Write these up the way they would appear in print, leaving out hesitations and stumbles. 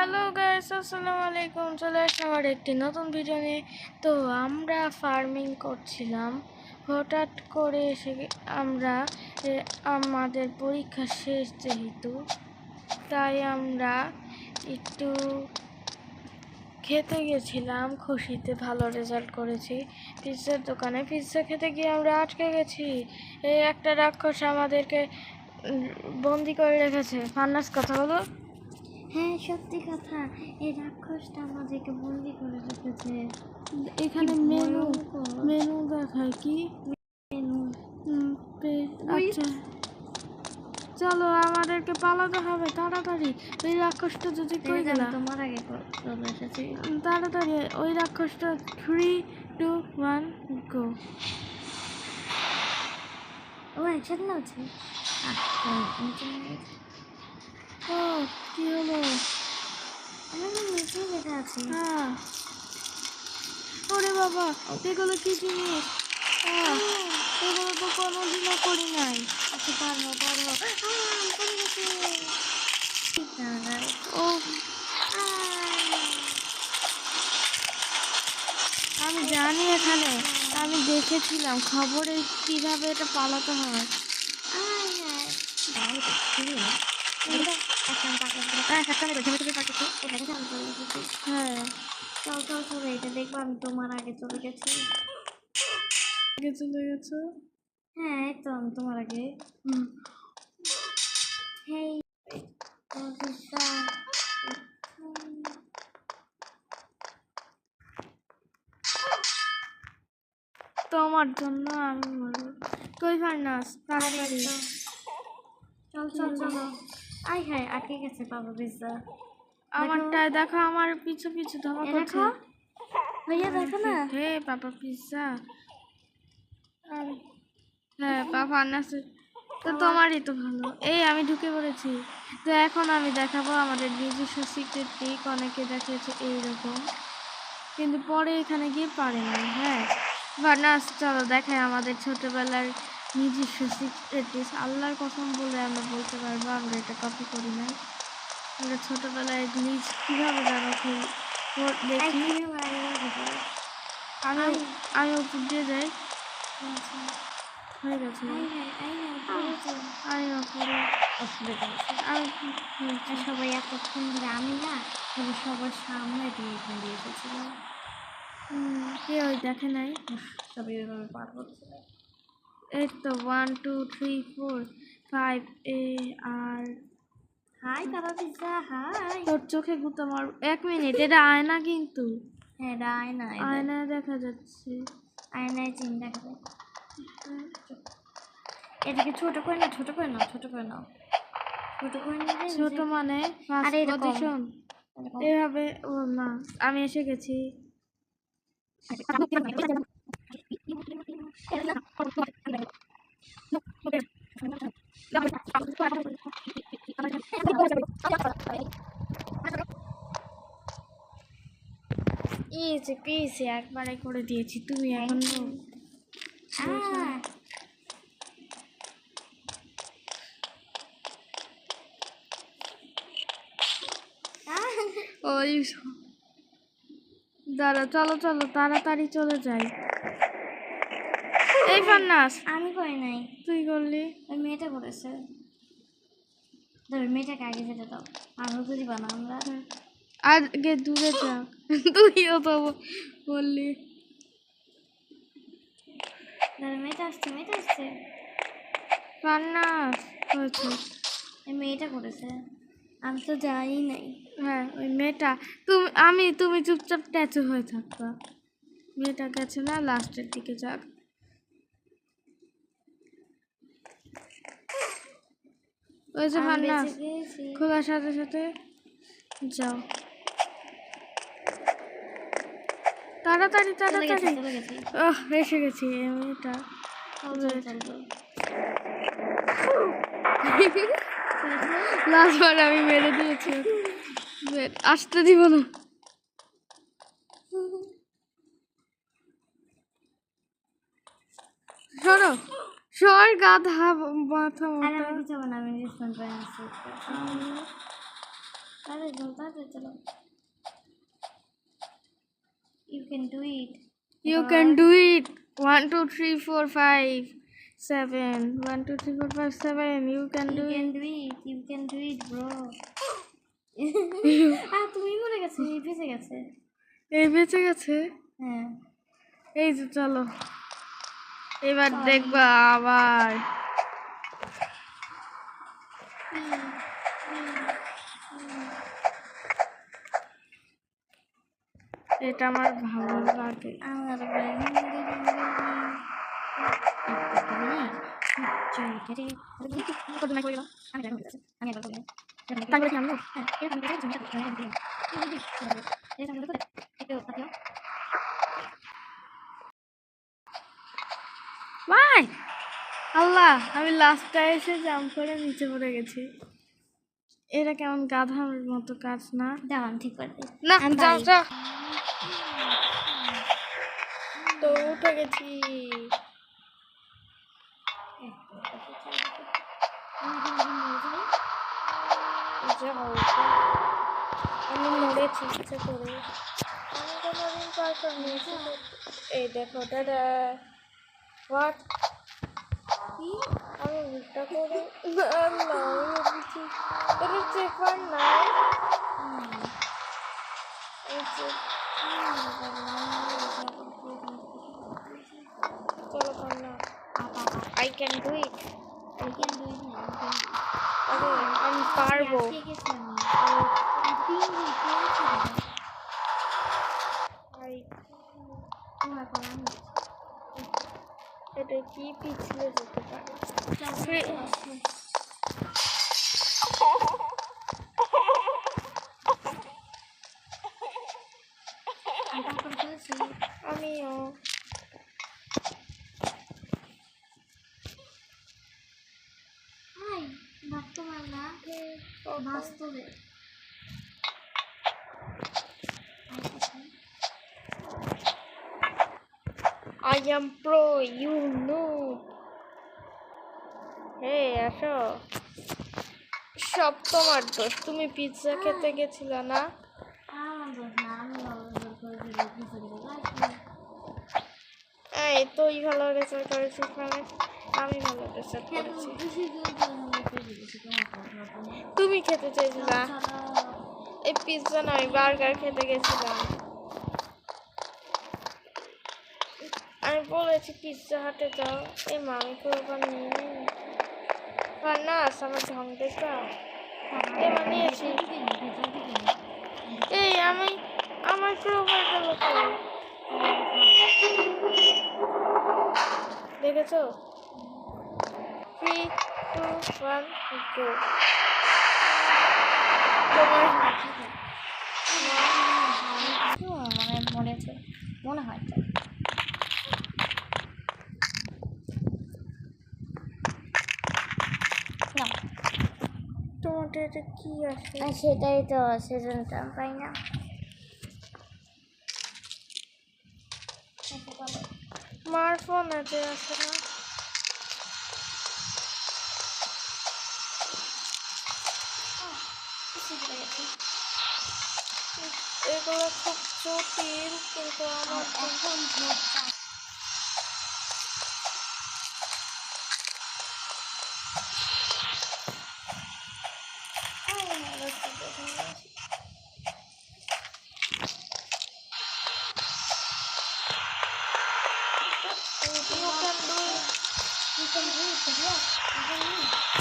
Hello guys, আসসালামু আলাইকুম। চলে আসলাম আর একটি নতুন ভিডিও নিয়ে। তো আমরা ফার্মিং করছিলাম, হঠাৎ করে এসে আমরা আমাদের পরীক্ষা শেষ যেহেতু, তাই আমরা একটু খেতে গেছিলাম। খুশিতে ভালো রেজাল্ট করেছি পিৎজার দোকানে। পিৎজা খেতে গিয়ে আমরা আটকে গেছি। এই একটা রাক্ষস আমাদেরকে বন্দি করে রেখেছে। ফান্নাস কথা বলো। হ্যাঁ, সত্যি কথা, এই রাক্ষসটা আমাদেরকে বন্দি করে রেখেছে। এখানে মেনু মেনু দেখায় কি মেনু। আচ্ছা, চলো আমাদেরকে পালাতে হবে তাড়াতাড়ি। ওই রাক্ষসটা যদি কই গেল, তোমার আগে চলে এসেছি। তাড়াতাড়ি ওই রাক্ষসটা 3, 2, 1 গো। ও একসাথে না হচ্ছে। ও কি হলো? আমি তো নিচে লেখা আছি। হ্যাঁ, ওরে বাবা, এগুলো কি জিনিস? এগুলো তো কোনোদিনও করি নাই। আচ্ছা, পারবো পারবো। ও, আমি জানি, এখানে আমি দেখেছিলাম খবরে কিভাবে এটা পালাতে হয়। হ্যাঁ, চল চল চলে, এটা দেখবো আমি তোমার আগে চলে গেছি। আগে চলে গেছো? হ্যাঁ, এই তো আমি তোমার আগে। হেই তোমার জন্য আমি মরবো। কই ফার্নাস, তাড়াতাড়ি চল চল চলো। আই হ্যাঁ, আটকে গেছে পাবো পিৎজা। আমারটায় দেখো, আমার পিছু পিছু ধাওয়া করছে। ভাইয়া দেখো না। হে পাপা পিৎজা। হ্যাঁ পাপা ফার্নাস তো তোমারই তো ভালো। এই আমি ঢুকে পড়েছি। তো এখন আমি দেখাবো আমাদের নিজস্ব সিক্রেট ট্রিক। অনেকে দেখিয়েছে এইরকম, কিন্তু পরে এখানে গিয়ে পারে না। হ্যাঁ ফার্নাস, চলো দেখাই আমাদের ছোটবেলার নিজস্ব সিক্রেট ট্রিক। আল্লাহর কসম বলে আমরা বলতে পারবো আমরা এটা কপি করি নাই। আমরা ছোটবেলায় গ্লিচ কীভাবে জানো দেখি। আমি উপর দিয়ে যাই। হয়ে গেছে। সবাই এতক্ষণ ধরে আমি না সবার সামনে দিয়ে এখান দিয়ে এসেছিলাম। কে ওই দেখে নাই? সবাই ওইভাবে পার করছিল। এই তো 1, 2, 3, 4, 5 আর হাই তারা পিৎজা, হাই। তোর চোখে গুঁতো মার। 1 মিনিট, এটা আয়না কিন্তু। হ্যাঁ, এটা আয়না। আয়না দেখা যাচ্ছে। আয়নায় চিন দেখা যায়। এটাকে ছোট করে নাও, ছোট করে নাও, ছোট করে নাও, ছোট করে নিলে ছোট মানে ফার্স্ট পজিশন এভাবে। ও না, আমি এসে গেছি। ইজি পিজি একবারে করে দিয়েছি। তুমি এখন ওই দাঁড়া, চলো চলো তাড়াতাড়ি চলে যাই। এই ফান্নাস, আমি করি নাই, তুই করলি। ওই মেয়েটা করেছে। ধর মেয়েটাকে আগে যেতে দাও, আরো তো দিবা না আমরা। আগে দূরে যাক। তুইও তো বললি। মেয়েটা আসছে, মেয়েটা আসছে। ফান্নাস হয়েছে, ওই মেয়েটা করেছে, আমি তো যাই নাই। হ্যাঁ ওই মেয়েটা। তুমি চুপচাপ ট্যাচু হয়ে থাকবা। মেয়েটা গেছে না, লাস্টের দিকে যাক। ওই যে ফান্নাস খোলার সাথে সাথে যাও, তাড়াতাড়ি তাড়াতাড়ি। এসে গেছি। মেয়েটা লাস্টবার আমি মেরে দিয়েছি, আসতে দিব না। সরো সর গাধা মাথা মোটা। আরে তাড়াতাড়ি চলো। You can do it. You can do it. 1 2 3 4 5 7 1 2 3 4 5 7 You can you do can it. Do it, you can do it bro. তুমি মরে গেছে, ফেসে গেছে। এই বেঁচে গেছে। হ্যাঁ এই যে চলো এবার দেখবা আবার এটা আমার ভালো লাগে। আমার ভাই আল্লাহ, আমি লাস্টে এসে জাম্প করে নিচে পড়ে গেছি। এটা কেমন গাধার মতো কাজ না? দাঁড়ান ঠিক করে দিই। না আমি যাও পারি। যাও, তো উঠে গেছি। যাও, আমি মরেছি ইচ্ছে করে। আমি কোনোদিন পারফর্ম নিয়েছি। এই দেখো দাদা, হোয়াট, কি আমি উল্টা করে আল্লাহ উঠেছি। এটা চেপার নাই, চলো কন্যা, আই ক্যান ডু ইট। আরে আমি পারবো। এটা কি পিছলে যেতে পারে? আমিও বাস্তবে I am pro, you know. হে আসো, সব তোমার দোষ। তুমি পিৎজা খেতে গেছিলে না? এই তুই ভালো রেজাল্ট করেছিস মানে আমি ভালো রেজাল্ট করেছি। তুমি খেতে চেয়েছিলা এই পিৎজা না, আমি বার্গার খেতে গেছিলাম। আমি বলেছি পিৎজা হাটে যাও। এই মামি করবার নিয়ে না আমার ঢং দেখা এবার নিয়েছি। এই আমি আমার ক্রোভারটা লোকে দেখেছো? 3 2 1 গো। তোমার মনে হয় তোমাদের এটা কি আছে? সেটাই তো, সেজন্য পাই না। মার ফোন আছে না? এগুলো খুব জটিল, কিন্তু আমার এখন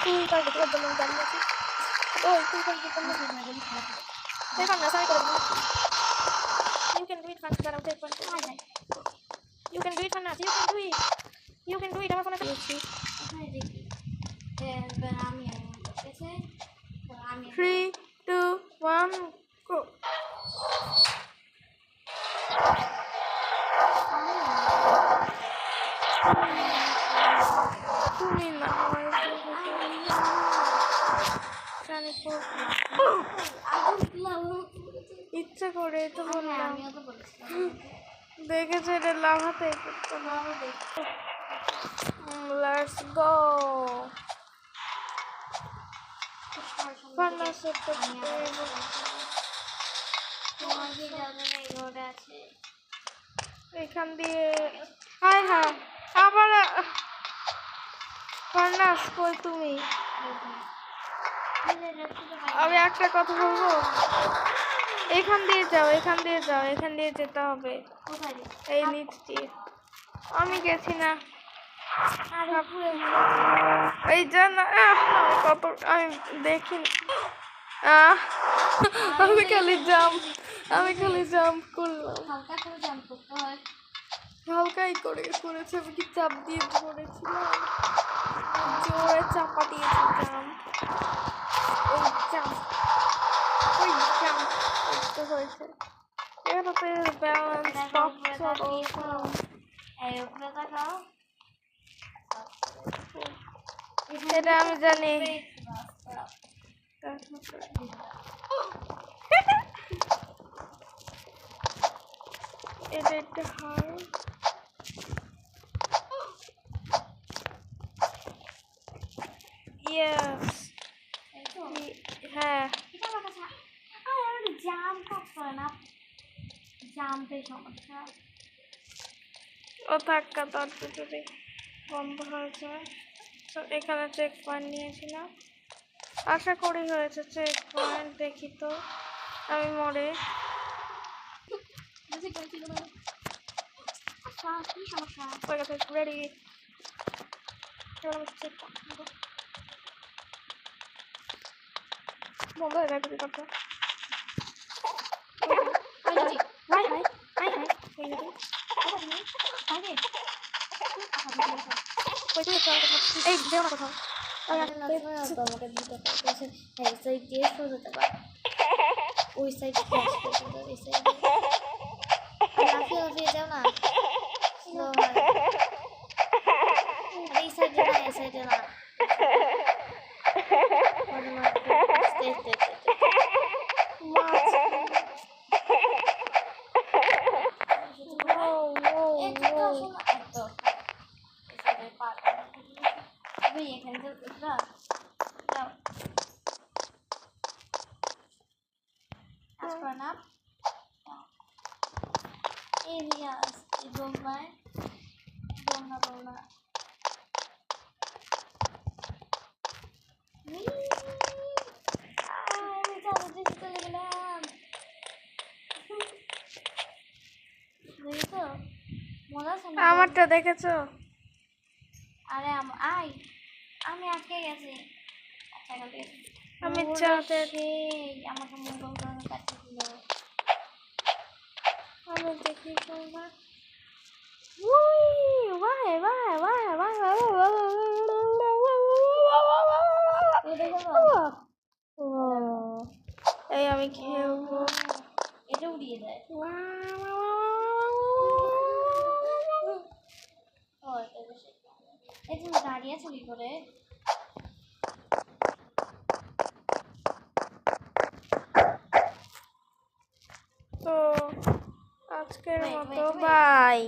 তুই পারবি, তোর জন্য আমি জানিয়েছি। ওই তুই পারবি, দেখুন না সাই করে you can do it fun, দাঁড়াও take one. You can do it fun, you can do it, you can do it। আমার ফোনে পেয়েছি। 3 2 1 go। তুমি না হয় ইচ্ছা করে তো বললাম। দেখেছো এটা লাভাতে করতে না। Let's go. ফার্নাসের তো তোমার কি যাদের এই রোড আছে এখান দিয়ে হাই হাই আবার ফার্নাস কই তুমি আমি একটা কথা বলবো এখান দিয়ে যাও এখান দিয়ে যাও এখান দিয়ে যেতে হবে কোথায় এই নিচ দিয়ে আমি গেছি না আর উপরে এই জানা কত আমি দেখিনি আমি খালি জাম্প করলাম হালকা করে জাম্প করতে হয় হালকাই করেছে আমি কি চাপ দিয়ে ধরেছিলাম জোরে চাপা দিয়েছিলাম ওই জাম্প করতে হয়েছে এখানে তো ব্যালেন্স টপ এই উপরে তাকাও এটা আমি জানি এটা একটা হার ইয়েস হ্যাঁ এটা আমার কাছে আর জাম্প করতে হয় না জাম্পের সমস্যা ও থাক্কা তার যদি বন্ধ হয়েছে তো এখানে চেক পয়েন্ট নিয়েছিলাম আশা করি হয়েছে চেক পয়েন্ট দেখি তো আমি মরে কি সমস্যা হয়ে গেছে রেডি বন্ধ হয়ে গেছে কি করতে হাই হাই হাই হাই হয়ে গেছে এই দেও না কোথাও আমাকে দিতে পারছে হ্যাঁ সাইড দিয়ে সোজাতে পারে ওই সাইড ক্র্যাশ করতে এই সাইড লাফিয়ে যাও না স্লো হয় এই সাইডে না এই সাইডে না Areas, Ibomai, Bona. আমি চালু দিতে চলে গেলাম দেখেছো মজা শুনে আমারটা দেখেছো আরে আই আমি আটকে গেছি আচ্ছা গেছি আমি চাতে আমাকে মোবাইল করে কাটতে দিল আমি দেখি তোমার এই আমি খেলবো এটা উড়িয়ে দেয় এই তুমি দাঁড়িয়ে আছো কি করে তো আজকের মতো বাই